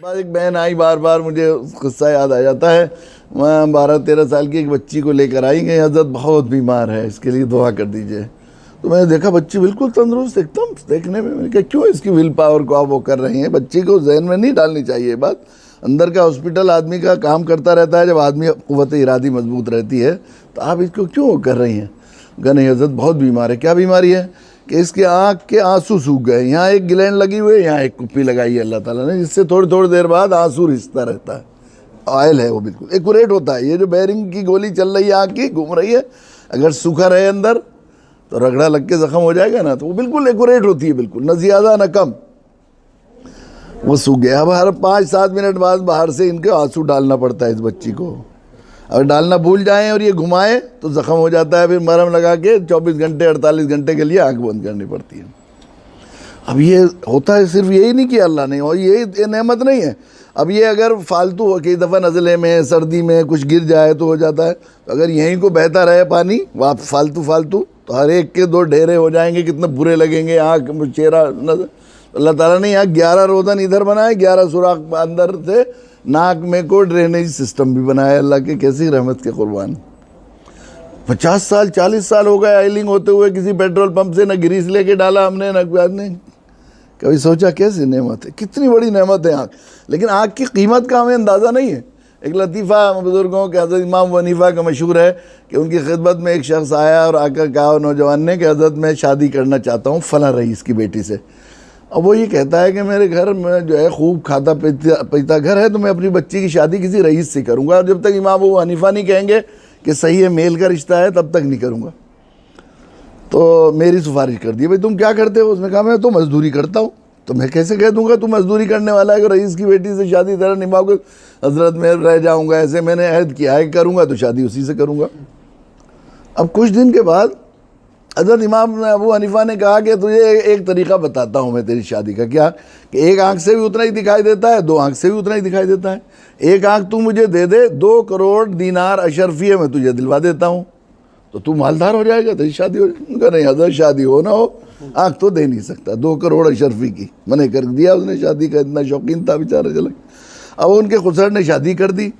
बाद एक बहन आई, बार बार मुझे किस्सा याद आ जाता है। वहाँ 12-13 साल की एक बच्ची को लेकर आई गई, हजरत बहुत बीमार है, इसके लिए दुआ कर दीजिए। तो मैंने देखा बच्ची बिल्कुल तंदुरुस्त एकदम देखने में। मैंने कहा क्यों इसकी विल पावर को आप वो कर रही हैं? बच्ची को जहन में नहीं डालनी चाहिए बात। अंदर का हॉस्पिटल आदमी का काम करता रहता है, जब आदमी क़ुव्वत इरादी मजबूत रहती है, तो आप इसको क्यों कर रही हैं? कहा नहीं हजरत बहुत बीमार है। क्या बीमारी है? कि इसके आँख के आंसू सूख गए, यहाँ एक ग्लैंड लगी हुई है, यहाँ एक कुप्पी लगाई है अल्लाह ताला ने, जिससे थोड़ी थोड़ी देर बाद आंसू रिसता रहता है। ऑयल है वो, बिल्कुल एक्यूरेट होता है। ये जो बेरिंग की गोली चल रही है आँख की, घूम रही है, अगर सूखा रहे अंदर तो रगड़ा लग के ज़ख्म हो जाएगा ना, तो वो बिल्कुल एक्यूरेट होती है, बिल्कुल न ज़्यादा न कम। वो सूख गया। अब हर 5-7 मिनट बाद बाहर से इनके आंसू डालना पड़ता है इस बच्ची को। अगर डालना भूल जाएं और ये घुमाएं तो ज़ख्म हो जाता है, फिर मरहम लगा के 24 घंटे 48 घंटे के लिए आँख बंद करनी पड़ती है। अब ये होता है, सिर्फ यही नहीं किया अल्लाह ने, और ये नेमत नहीं है। अब ये अगर फालतू हो, कई दफ़ा नज़ले में सर्दी में कुछ गिर जाए तो हो जाता है, तो अगर यहीं को बहता रहे पानी वहाँ फालतू तो हर एक के 2 ढेरे हो जाएंगे, कितने बुरे लगेंगे, आँख चेहरा नजर। अल्लाह ताला ने यहाँ 11 रोदन इधर बनाए, 11 सुराख अंदर से नाक में को ड्रेनेज सिस्टम भी बनाया। अल्लाह के कैसी रहमत के कुर्बान। 50 साल 40 साल हो गए आयलिंग होते हुए, किसी पेट्रोल पंप से न ग्रीस लेके डाला हमने, न कभी सोचा कैसी नेमत है, कितनी बड़ी नेमत है आँख। लेकिन आँख की कीमत का हमें अंदाज़ा नहीं है। एक लतीफ़ा बुज़ुर्गों के, हज़रत इमाम अबू हनीफ़ा का मशहूर है कि उनकी खिदमत में एक शख्स आया और आकर कहा नौजवान ने कि हज़रत मैं शादी करना चाहता हूँ फ़लाँ रईस की बेटी से। अब वो ये कहता है कि मेरे घर में जो है खूब खाता पीता घर है, तो मैं अपनी बच्ची की शादी किसी रईस से करूँगा, और जब तक इमाम अबू हनीफ़ा नहीं कहेंगे कि सही है मेल का रिश्ता है तब तक नहीं करूँगा। तो मेरी सिफारिश कर दी, भाई तुम क्या करते हो? उसने कहा मैं तो मजदूरी करता हूँ। तो मैं कैसे कह दूँगा तू मजदूरी करने वाला है कि रईस की बेटी से शादी तरह निभाओगे? हजरत मैं रह जाऊँगा, ऐसे मैंने अहद किया है, करूँगा तो शादी उसी से करूँगा। अब कुछ दिन के बाद हज़रत इमाम अबू हनीफ़ा ने कहा कि तुझे एक तरीक़ा बताता हूँ मैं तेरी शादी का। क्या? कि एक आँख से भी उतना ही दिखाई देता है, 2 आँख से भी उतना ही दिखाई देता है। एक आँख तू मुझे दे दे, 2 करोड़ दीनार अशरफिये में तुझे दिलवा देता हूँ, तो तू मालदार हो जाएगा, तेरी शादी हो जाएगी। उनका नहीं हज़रत शादी हो ना हो, आँख तो दे नहीं सकता। 2 करोड़ अशरफी की मने कर दिया उसने, शादी का इतना शौकीन था बेचारा चला। अब उनके खुसर ने शादी कर दी।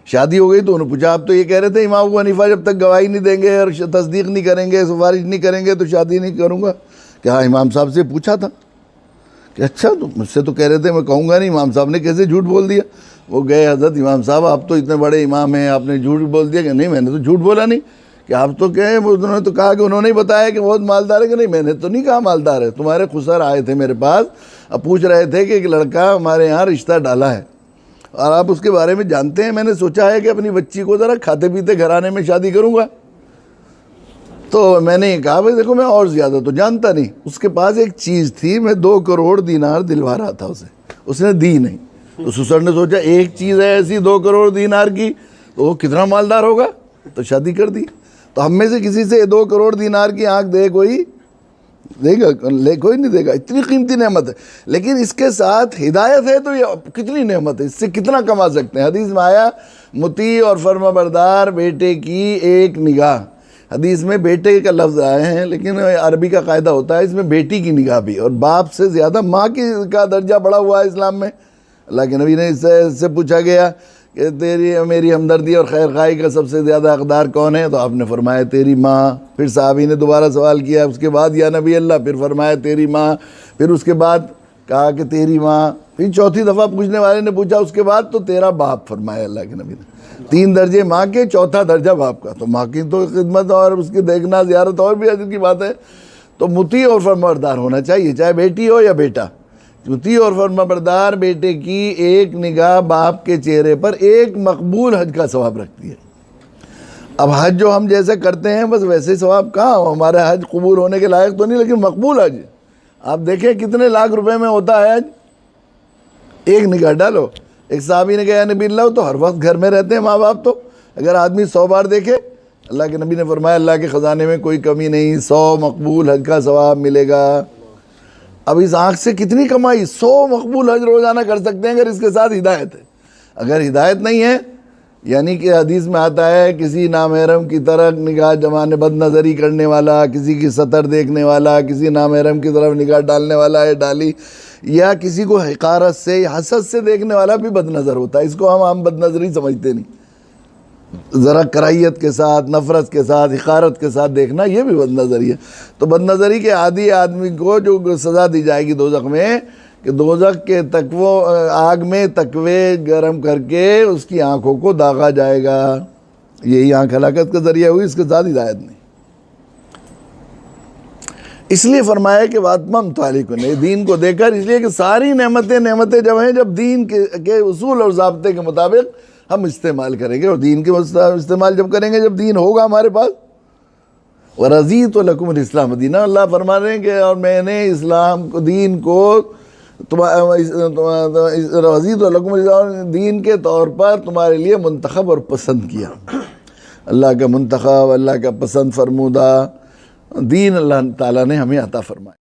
शादी हो गई तो उन्होंने पूछा, आप तो ये कह रहे थे इमाम अबू हनीफ़ा जब तक गवाही नहीं देंगे और तस्दीक नहीं करेंगे, सिफारिश नहीं करेंगे तो शादी नहीं करूँगा। क्या हाँ इमाम साहब से पूछा था? कि अच्छा, तो मुझसे तो कह रहे थे मैं कहूँगा नहीं। इमाम साहब ने कैसे झूठ बोल दिया? वो गए, हज़रत इमाम साहब आप तो इतने बड़े इमाम हैं, आपने झूठ बोल दिया। कि नहीं मैंने तो झूठ बोला नहीं। कि आप तो कहे, उन्होंने तो कहा कि उन्होंने ही बताया कि बहुत मालदार है। कि नहीं मैंने तो नहीं कहा मालदार है, तुम्हारे खुसर आए थे मेरे पास, अब पूछ रहे थे कि एक लड़का हमारे यहाँ रिश्ता डाला है और आप उसके बारे में जानते हैं। मैंने सोचा है कि अपनी बच्ची को ज़रा खाते पीते घराने में शादी करूँगा। तो मैंने कहा भाई देखो मैं और ज़्यादा तो जानता नहीं। उसके पास एक चीज़ थी, मैं 2 करोड़ दीनार दिलवा रहा था उसे, उसने दी नहीं। तो सुसर ने सोचा एक चीज़ है ऐसी 2 करोड़ दीनार की, तो वो कितना मालदार होगा, तो शादी कर दी। तो हम में से किसी से 2 करोड़ दीनार की आँख दे कोई देगा? कोई नहीं देगा। इतनी कीमती नेमत है। लेकिन इसके साथ हिदायत है, तो ये कितनी नेमत है, इससे कितना कमा सकते हैं। हदीस में आया मुती और फर्माबरदार बेटे की एक निगाह। हदीस में बेटे का लफ्ज़ आए हैं, लेकिन अरबी का कायदा होता है इसमें बेटी की निगाह भी, और बाप से ज़्यादा माँ की का दर्जा बढ़ा हुआ है इस्लाम में। अल्लाह के नबी ने इससे पूछा गया कि तेरी मेरी हमदर्दी और खैर खाई का सबसे ज़्यादा हकदार कौन है? तो आपने फरमाया तेरी माँ। फिर साहबी ने दोबारा सवाल किया, उसके बाद या नबी अल्लाह, फिर फरमाया तेरी माँ। फिर उसके बाद कहा कि तेरी माँ। फिर चौथी दफ़ा पूछने वाले ने पूछा उसके बाद, तो तेरा बाप, फरमाया अल्लाह के नबी ने। 3 दर्जे माँ के, 4था दर्जा बाप का। तो माँ की तो खिदमत और उसकी देखना ज़ियारत और भी अजर की बात है। तो मुती और फरमाबरदार होना चाहिए, चाहे बेटी हो या बेटा। मुती और फरमाबरदार बेटे की एक निगाह बाप के चेहरे पर एक मकबूल हज का सवाब रखती है। अब हज जो हम जैसे करते हैं बस वैसे सवाब कहाँ हो, हमारा हज कबूल होने के लायक तो नहीं, लेकिन मकबूल हज आप देखें कितने लाख रुपए में होता है हज। एक निगाह डालो। एक साहबी ने कहा नबी अल्लाह, तो हर वक्त घर में रहते हैं माँ बाप, तो अगर आदमी 100 बार देखे, अल्लाह के नबी ने फरमाया अल्लाह के ख़जाने में कोई कमी नहीं, 100 मकबूल हज का सवाब मिलेगा। अब इस आँख से कितनी कमाई, 100 मकबूल हज रोज़ाना कर सकते हैं अगर इसके साथ हिदायत है। अगर हिदायत नहीं है यानी कि हदीस में आता है किसी नामहरम की तरफ निगाह जमाने बदनज़री करने वाला, किसी की सतर देखने वाला, किसी नामहरम की तरफ निगाह डालने वाला है डाली, या किसी को हिकारत से या हसद से देखने वाला भी बदनज़र होता है। इसको हम आम बदनज़री समझते नहीं, ज़रा कराहियत के साथ, नफ़रत के साथ, हिकारत के साथ देखना, ये भी बदनज़री है। तो बदनज़री के आदी आदमी को जो सज़ा दी जाएगी दोज़ख में, कि दोज़ख के तकवो आग में तकवे गरम करके उसकी आँखों को दागा जाएगा। यही आँख हलाकत का ज़रिया हुई, इसके साथ हिदायत नहीं। इसलिए फरमाया कि वातमम तालिकुन, दीन को देकर, इसलिए कि सारी नेमतें जब हैं, जब दीन के उसूल और ज़ाब्ते के मुताबिक हम इस्तेमाल करेंगे, और दीन के इस्तेमाल जब करेंगे जब दीन होगा हमारे पास। व रज़ीतु लकुमुल इस्लाम दीना, अल्लाह फरमा रहे हैं कि और मैंने इस्लाम को, दीन को रज़ीतु लकुमुल इस्लाम दीन के तौर पर तुम्हारे लिए मुंतखब और पसंद किया। अल्लाह का मुंतखब, अल्लाह का पसंद फरमूदा दीन अल्लाह ताला ने हमें अता फरमाया।